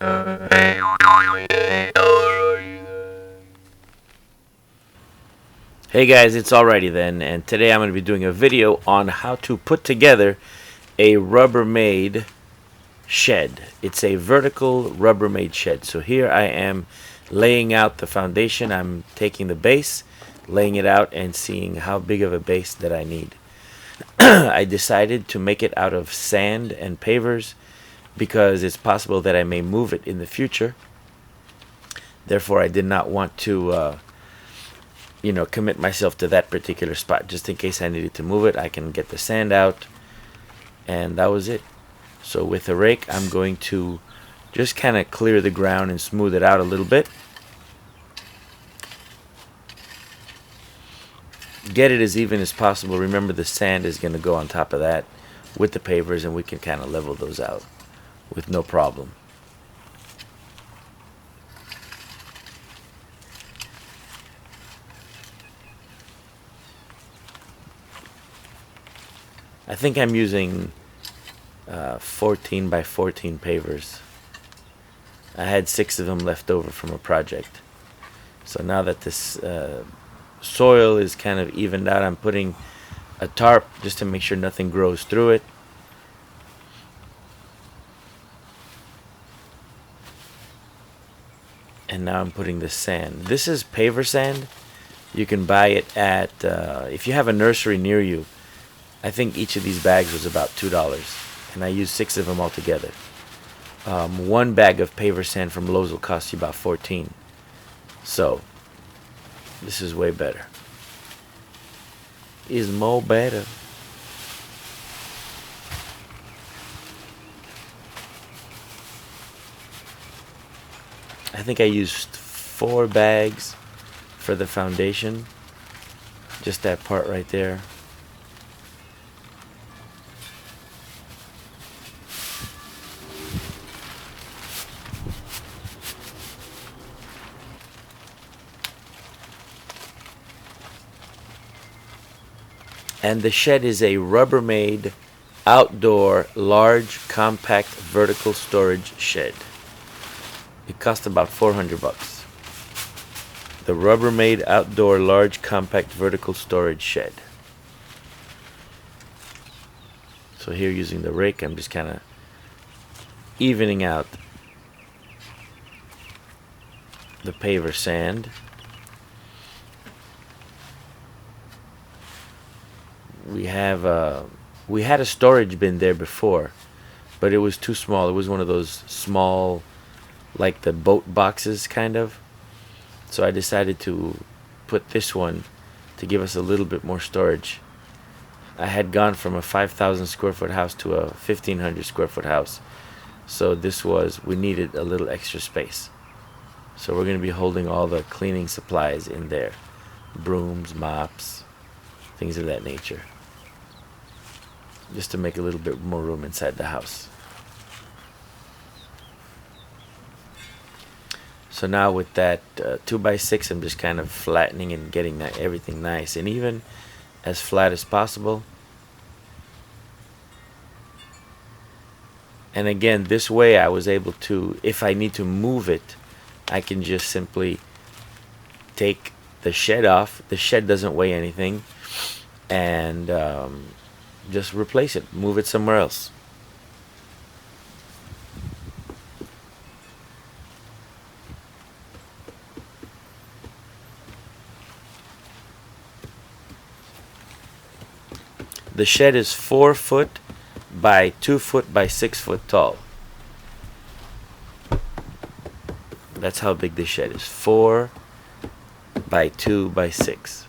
Hey guys, it's Alrighty then, and today I'm going to be doing a video on how to put together a Rubbermaid shed. It's a vertical Rubbermaid shed. So here I am laying out the foundation. I'm taking the base, laying it out, and seeing how big of a base that I need. I decided to make it out of sand and pavers because it's possible that I may move it in the future. Therefore, I did not want to commit myself to that particular spot. Just in case I needed to move it, I can get the sand out, and that was it. So with a rake, I'm going to just kind of clear the ground and smooth it out a little bit. Get it as even as possible. Remember, the sand is going to go on top of that with the pavers, and we can kind of level those out with no problem. I think I'm using 14 by 14 pavers. I had 6 of them left over from a project. So now that this soil is kind of evened out, I'm putting a tarp just to make sure nothing grows through it. And now I'm putting the sand. This is paver sand. You can buy it at, if you have a nursery near you, I think each of these bags was about $2, and I used 6 of them all together. One bag of paver sand from Lowe's will cost you about 14. So this is way better. Is more better. I think I used 4 bags for the foundation. Just that part right there. And the shed is a Rubbermaid outdoor large compact vertical storage shed. It cost about $400. The Rubbermaid outdoor large compact vertical storage shed. So here, using the rake, I'm just kind of evening out the paver sand. We had a storage bin there before, but it was too small. It was one of those small, like the boat boxes kind of. So I decided to put this one to give us a little bit more storage. I had gone from a 5,000 square foot house to a 1,500 square foot house. So we needed a little extra space. So we're going to be holding all the cleaning supplies in there. Brooms, mops, things of that nature. Just to make a little bit more room inside the house. So now with that 2x6, I'm just kind of flattening and getting everything nice and even, as flat as possible. And again, this way I was able to, if I need to move it, I can just simply take the shed off. The shed doesn't weigh anything, and just replace it, move it somewhere else. The shed is 4 foot by 2 foot by 6 foot tall. That's how big the shed is. 4 by 2 by 6.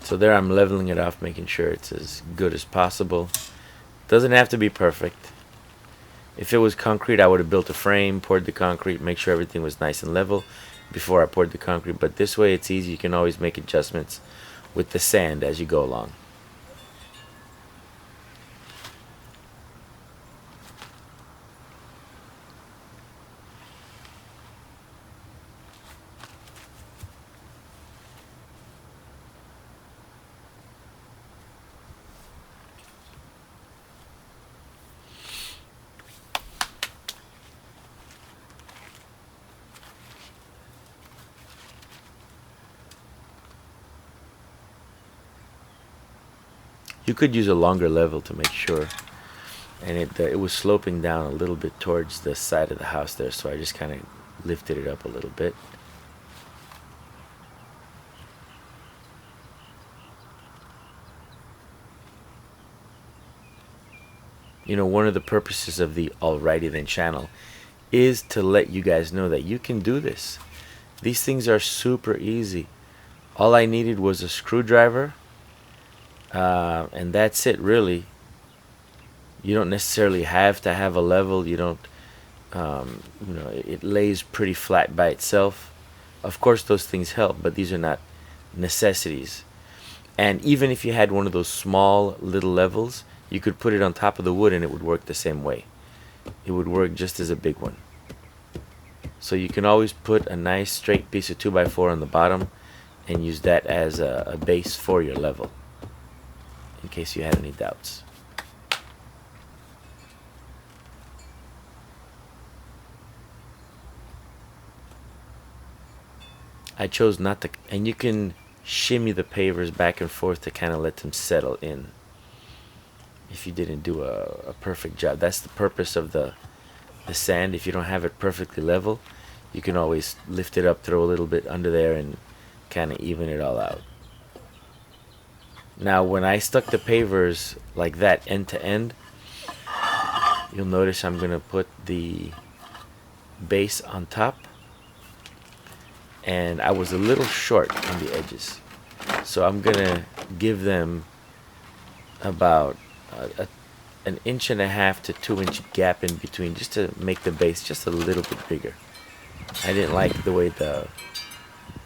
So there I'm leveling it off, making sure it's as good as possible. Doesn't have to be perfect. If it was concrete, I would have built a frame, poured the concrete, make sure everything was nice and level before I poured the concrete. But this way it's easy. You can always make adjustments with the sand as you go along. You could use a longer level to make sure. And it was sloping down a little bit towards the side of the house there, so I just kind of lifted it up a little bit. You know, one of the purposes of the Alrighty Then channel is to let you guys know that you can do this. These things are super easy. All I needed was a screwdriver, and that's it really. You don't necessarily have to have a level. You don't, you know, it lays pretty flat by itself. Of course those things help, but these are not necessities. And even if you had one of those small little levels, you could put it on top of the wood and it would work the same way. It would work just as a big one. So you can always put a nice straight piece of 2x4 on the bottom and use that as a base for your level, in case you had any doubts. I chose not to, and you can shimmy the pavers back and forth to kind of let them settle in if you didn't do a perfect job. That's the purpose of the sand. If you don't have it perfectly level, you can always lift it up, throw a little bit under there, and kind of even it all out. Now when I stuck the pavers like that end to end, you'll notice I'm going to put the base on top, and I was a little short on the edges, so I'm going to give them about an 1.5 to 2 inch gap in between, just to make the base just a little bit bigger. I didn't like the way the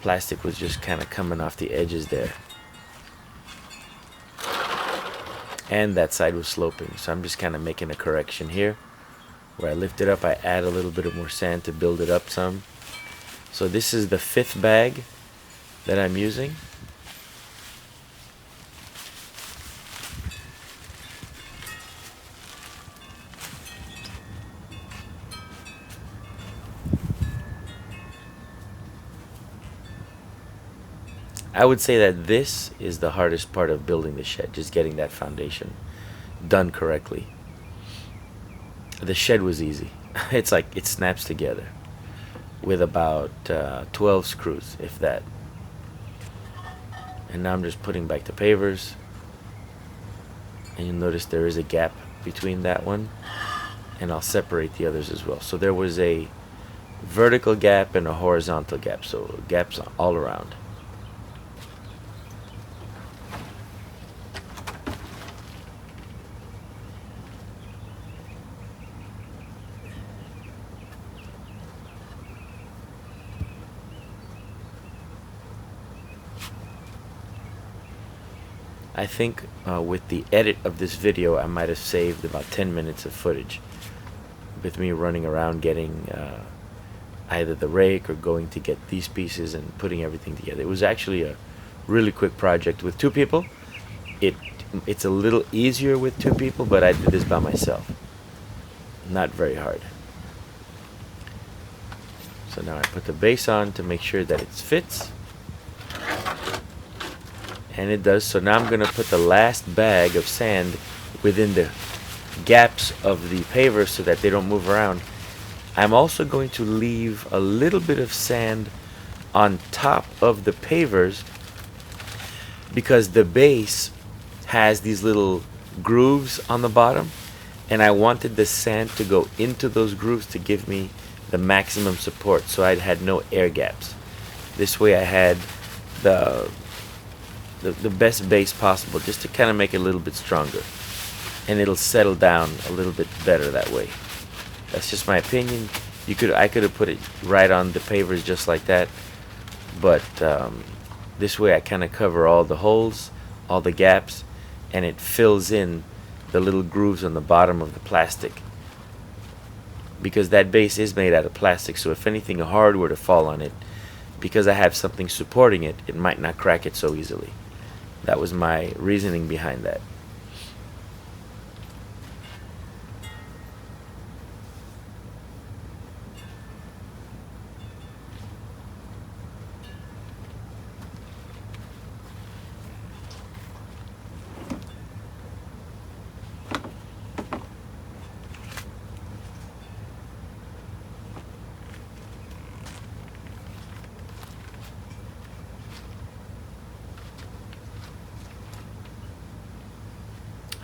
plastic was just kind of coming off the edges there, and that side was sloping, so I'm just kind of making a correction here. Where I lift it up, I add a little bit of more sand to build it up some. So this is the 5th bag that I'm using. I would say that this is the hardest part of building the shed, just getting that foundation done correctly. The shed was easy. It's like it snaps together with about 12 screws, if that. And now I'm just putting back the pavers, and you'll notice there is a gap between that one, and I'll separate the others as well. So there was a vertical gap and a horizontal gap, so gaps all around. I think with the edit of this video, I might have saved about 10 minutes of footage with me running around getting either the rake or going to get these pieces and putting everything together. It was actually a really quick project with 2 people. It's a little easier with 2 people, but I did this by myself. Not very hard. So now I put the base on to make sure that it fits. And it does. So now I'm going to put the last bag of sand within the gaps of the pavers so that they don't move around. I'm also going to leave a little bit of sand on top of the pavers because the base has these little grooves on the bottom, and I wanted the sand to go into those grooves to give me the maximum support, so I had no air gaps. This way I had the best base possible, just to kind of make it a little bit stronger, and it'll settle down a little bit better that way. That's just my opinion. I could have put it right on the pavers just like that, but this way I kind of cover all the holes, all the gaps, and it fills in the little grooves on the bottom of the plastic, because that base is made out of plastic, so if anything hard were to fall on it, because I have something supporting it, it might not crack it so easily. That was my reasoning behind that.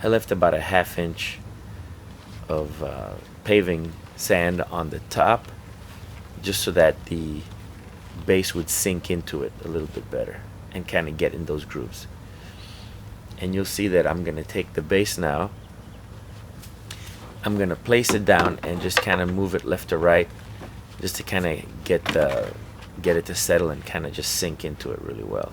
I left about a ½ inch of paving sand on the top, just so that the base would sink into it a little bit better and kind of get in those grooves. And you'll see that I'm going to take the base now. I'm going to place it down and just kind of move it left to right, just to kind of get it to settle and kind of just sink into it really well.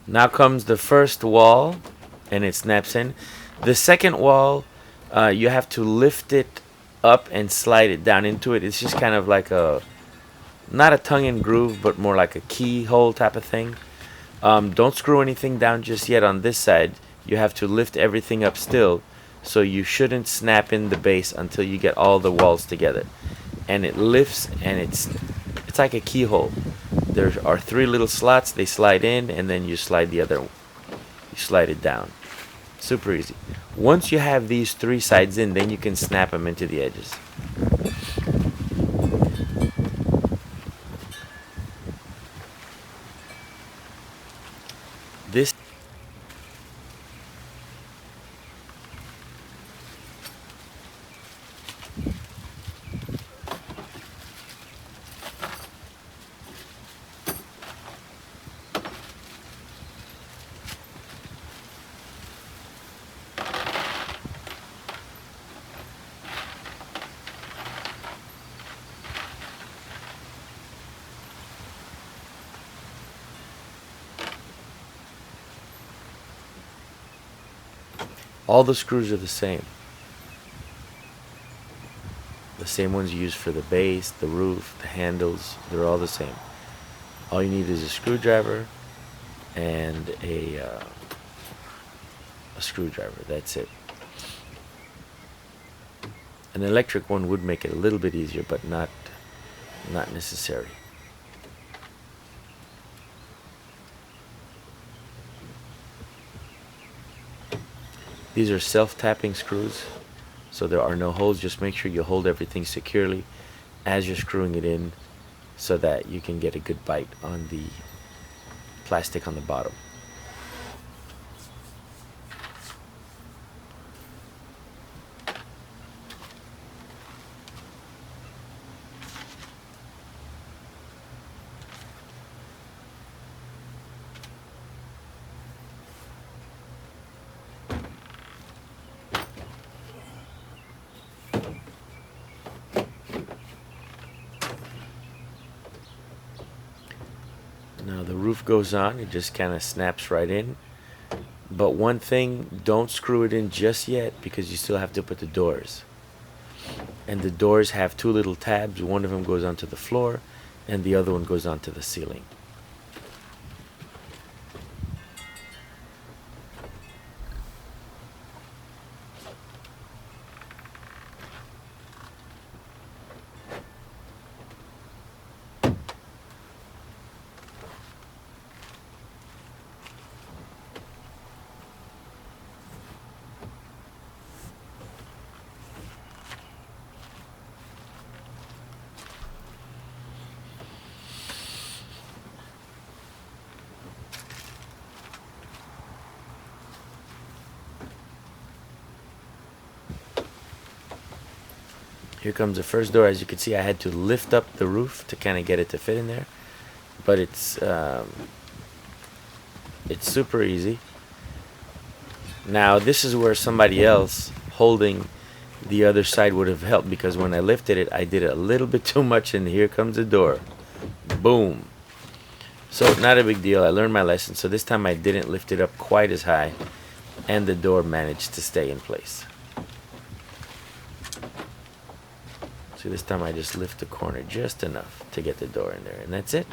Now comes the first wall, and it snaps in. The second wall, you have to lift it up and slide it down into it. It's just kind of like not a tongue and groove, but more like a keyhole type of thing. Don't screw anything down just yet on this side. You have to lift everything up still, so you shouldn't snap in the base until you get all the walls together. And it lifts, and it's like a keyhole. There are 3 little slots. They slide in, and then you slide you slide it down. Super easy. Once you have these 3 sides in, then you can snap them into the edges. This all the screws are the same. The same ones you use for the base, the roof, the handles, they're all the same. All you need is a screwdriver and a screwdriver. That's it. An electric one would make it a little bit easier, but not necessary. These are self-tapping screws, so there are no holes. Just make sure you hold everything securely as you're screwing it in, so that you can get a good bite on the plastic on the bottom. Now the roof goes on, it just kind of snaps right in. But one thing, don't screw it in just yet, because you still have to put the doors. And the doors have 2 little tabs. One of them goes onto the floor, and the other one goes onto the ceiling. Here comes the first door. As you can see, I had to lift up the roof to kind of get it to fit in there, but it's super easy. Now this is where somebody else holding the other side would have helped, because when I lifted it, I did it a little bit too much, and here comes the door. Boom. So not a big deal. I learned my lesson. So this time I didn't lift it up quite as high, and the door managed to stay in place. See, this time I just lift the corner just enough to get the door in there, and that's it.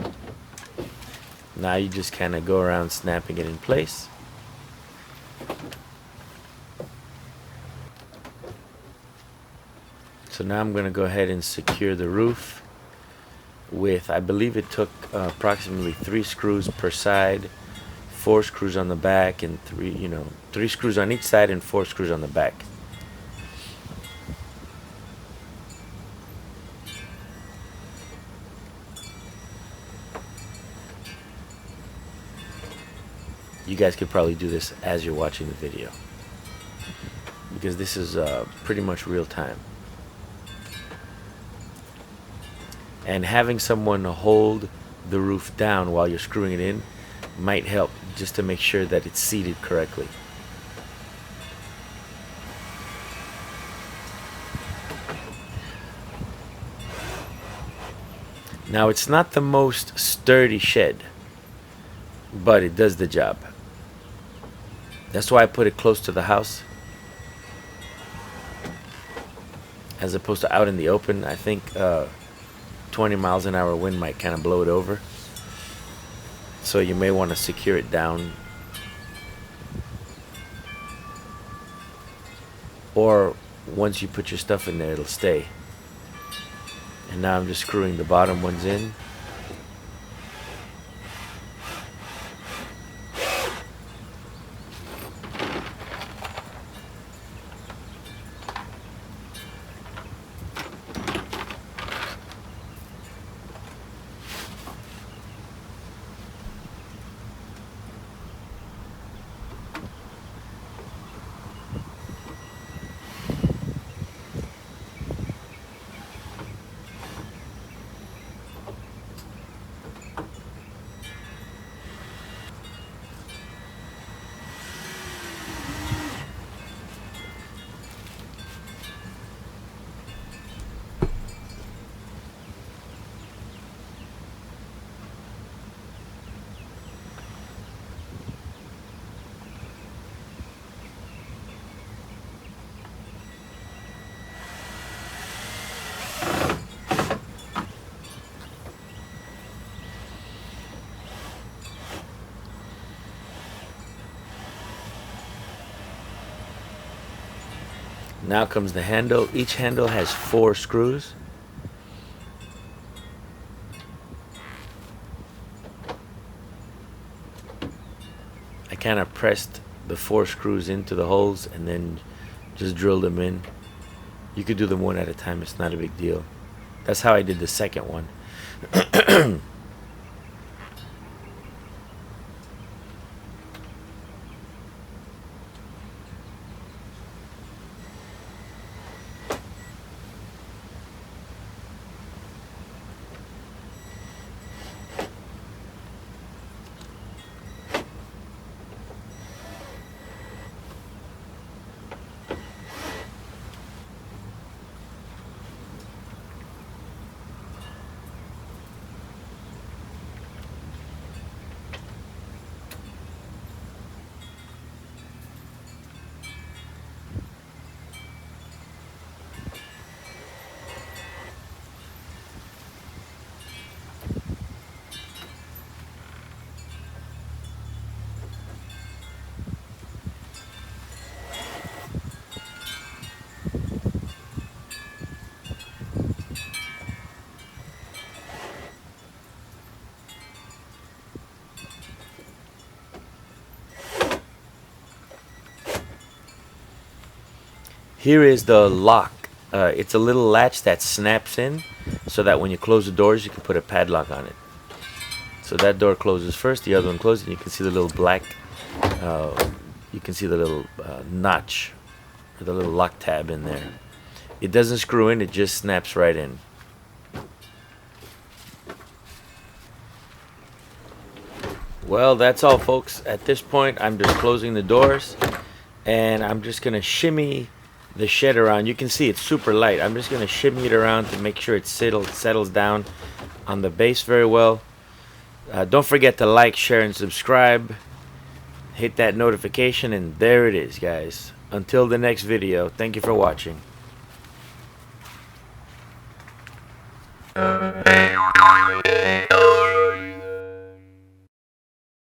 Now you just kind of go around snapping it in place. So now I'm going to go ahead and secure the roof with, I believe it took approximately 3 screws per side, 4 screws on the back, and 3 screws on each side and 4 screws on the back. You guys could probably do this as you're watching the video, because this is pretty much real time. And having someone hold the roof down while you're screwing it in might help, just to make sure that it's seated correctly. Now, it's not the most sturdy shed, but it does the job. That's why I put it close to the house, as opposed to out in the open. I think 20 miles an hour wind might kind of blow it over, so you may want to secure it down, or once you put your stuff in there, it'll stay. And now I'm just screwing the bottom ones in. Now comes the handle. Each handle has 4 screws. I kind of pressed the 4 screws into the holes and then just drilled them in. You could do them one at a time, it's not a big deal. That's how I did the second one. Here is the lock. It's a little latch that snaps in, so that when you close the doors, you can put a padlock on it. So that door closes first, the other one closes, and you can see the little black, you can see the little notch, or the little lock tab in there. It doesn't screw in, it just snaps right in. Well, that's all, folks. At this point, I'm just closing the doors, and I'm just going to shimmy the shed around. You can see it's super light. I'm just going to shimmy it around to make sure it settles down on the base very well. Don't forget to like, share, and subscribe. Hit that notification, and there it is, guys. Until the next video, thank you for watching.